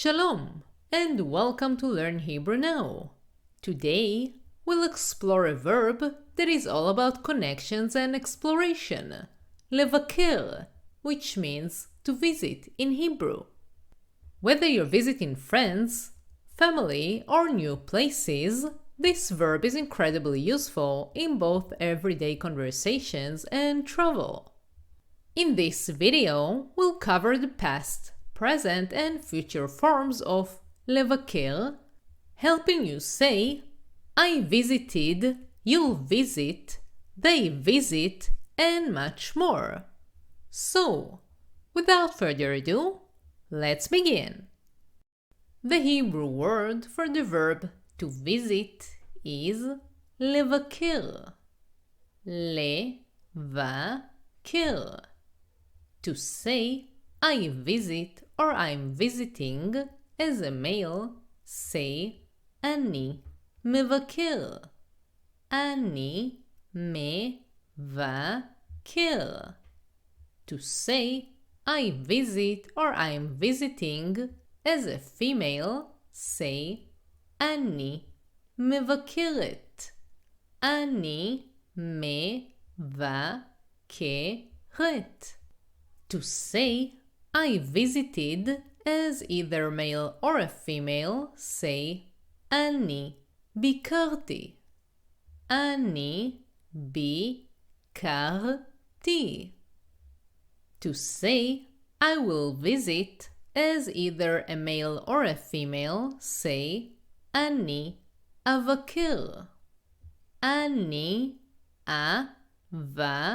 Shalom, and welcome to Learn Hebrew Now. Today, we'll explore a verb that is all about connections and exploration, levaker, which means to visit in Hebrew. Whether you're visiting friends, family, or new places, this verb is incredibly useful in both everyday conversations and travel. In this video, we'll cover the past, present, and future forms of levaker, helping you say, I visited, you'll visit, they visit, and much more. So, without further ado, let's begin. The Hebrew word for the verb to visit is levaker. Levaker. To say I visit or I'm visiting as a male, say אני מבקר. אני מבקר. To say I visit or I'm visiting as a female, say אני מבקרת. אני מבקרת. To say I visited as either male or a female, say אני ביקרתי. אני ביקרתי. To say I will visit as either a male or a female, say אני אבקר. אני אבקר.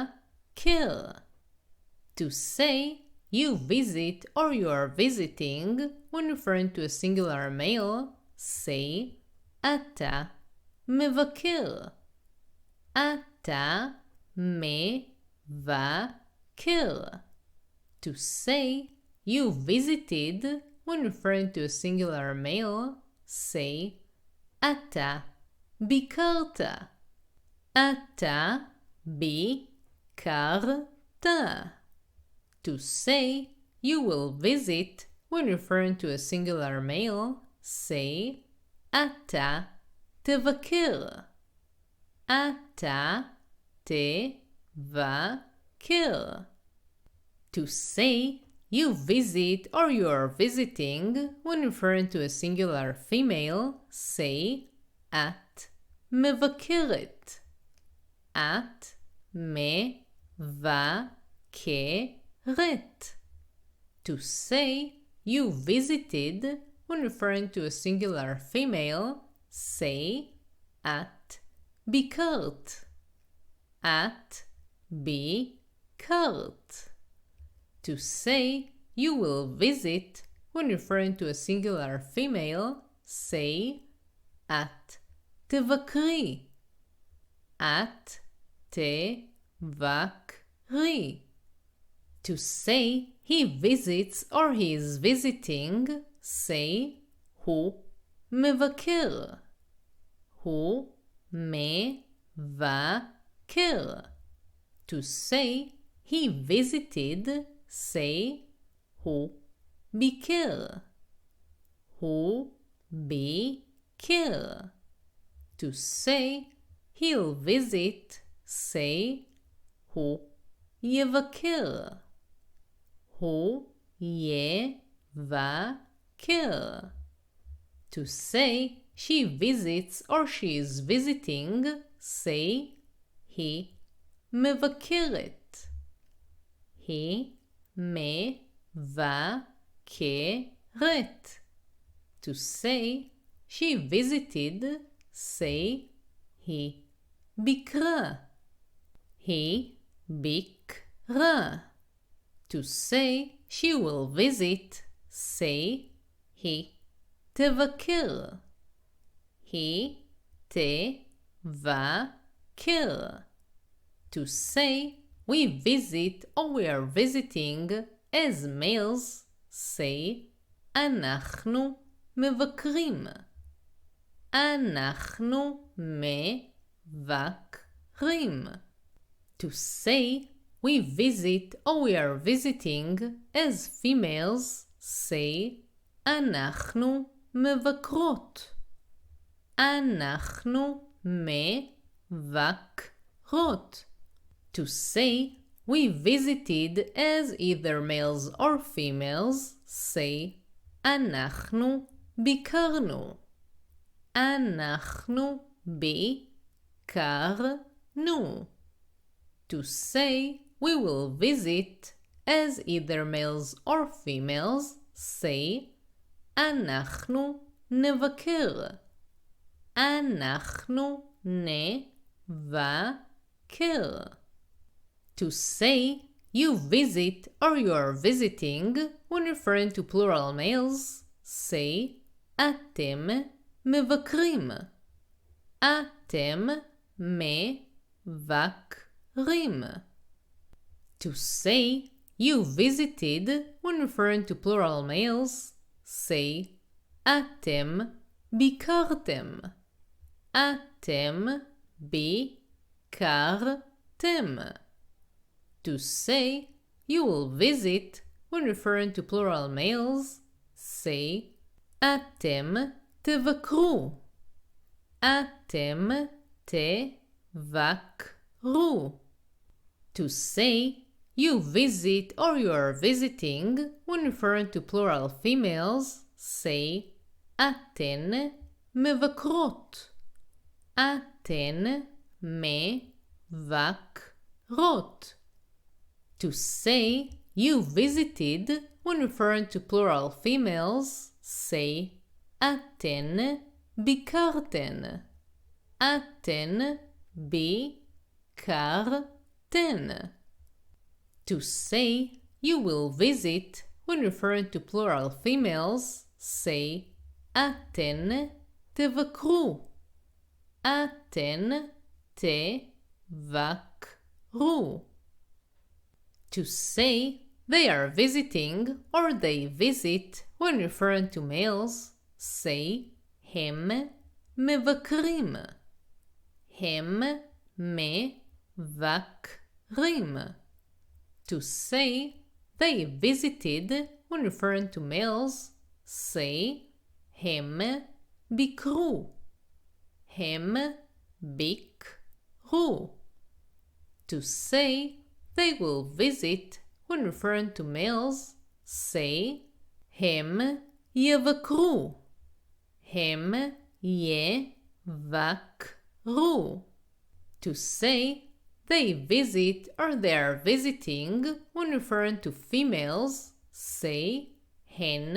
To say you visit or you are visiting when referring to a singular male, say אתה מבקר. אתה מבקר. To say you visited when referring to a singular male, say אתה ביקרת. אתה ביקרת. To say you will visit when referring to a singular male, say אתה תבקר. אתה תבקר. To say you visit or you are visiting when referring to a singular female, say את מבקרת. את מבקרת. To say you visited when referring to a singular female, say את ביקרת. את ביקרת. To say you will visit when referring to a singular female, say את תבקרי. את תבקרי. To say he visits or he is visiting, say הוא מבקר. הוא מבקר. To say he visited, say הוא ביקר. הוא ביקר. To say he'll visit, say הוא יבקר. הוא יבקר. To say she visits or she is visiting, say היא מבקרת. היא מבקרת. To say she visited, say היא ביקרה. היא ביקרה. To say she will visit, say היא תבקר. היא תבקר. To say we visit or we are visiting as males, say אנחנו מבקרים. אנחנו מבקרים. To say we visit or we are visiting as females, say אנחנו מבקרות. אנחנו מבקרות. To say we visited as either males or females, say אנחנו ביקרנו. אנחנו ביקרנו. To say we will visit as either males or females, say אנחנו נבקר. אנחנו נבקר. To say you visit or you are visiting when referring to plural males, say אתם מבקרים. אתם מבקרים. To say you visited when referring to plural males, say אתם ביקרתם. אתם ביקרתם. To say you will visit when referring to plural males, say אתם תבקרו. אתם תבקרו. To say you visit or you are visiting when referring to plural females, say אתן מבקרות. אתן מבקרות. To say you visited when referring to plural females, say אתן ביקרתן. אתן ביקרתן. To say you will visit when referring to plural females, say אתן תבקרו. אתן תבקרו. To say they are visiting or they visit when referring to males, say הם מבקרים. הם מבקרים. To say they visited when referring to males, say הם ביקרו. הם ביקרו. To say they will visit when referring to males, say הם יבקרו. הם יבקרו. To say they visit or they are visiting when referring to females, say הן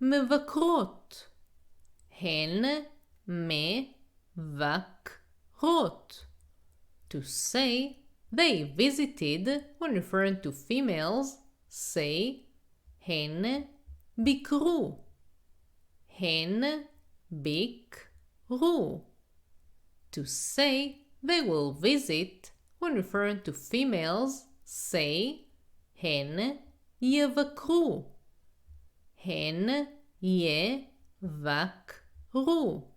מבקרות. הן מבקרות. To say they visited when referring to females, say הן ביקרו. הן ביקרו. To say they will visit when referring to females, say הן יבקרו. הן יבקרו.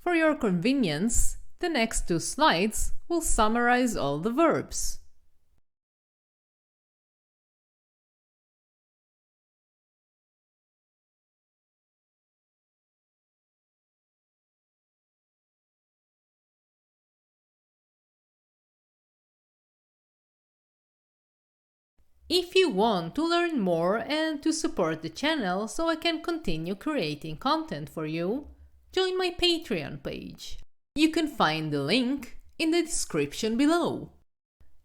For your convenience, the next two slides will summarize all the verbs. If you want to learn more and to support the channel so I can continue creating content for you, join my Patreon page. You can find the link in the description below.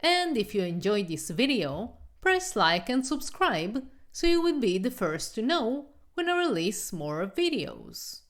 And if you enjoyed this video, press like and subscribe so you will be the first to know when I release more videos.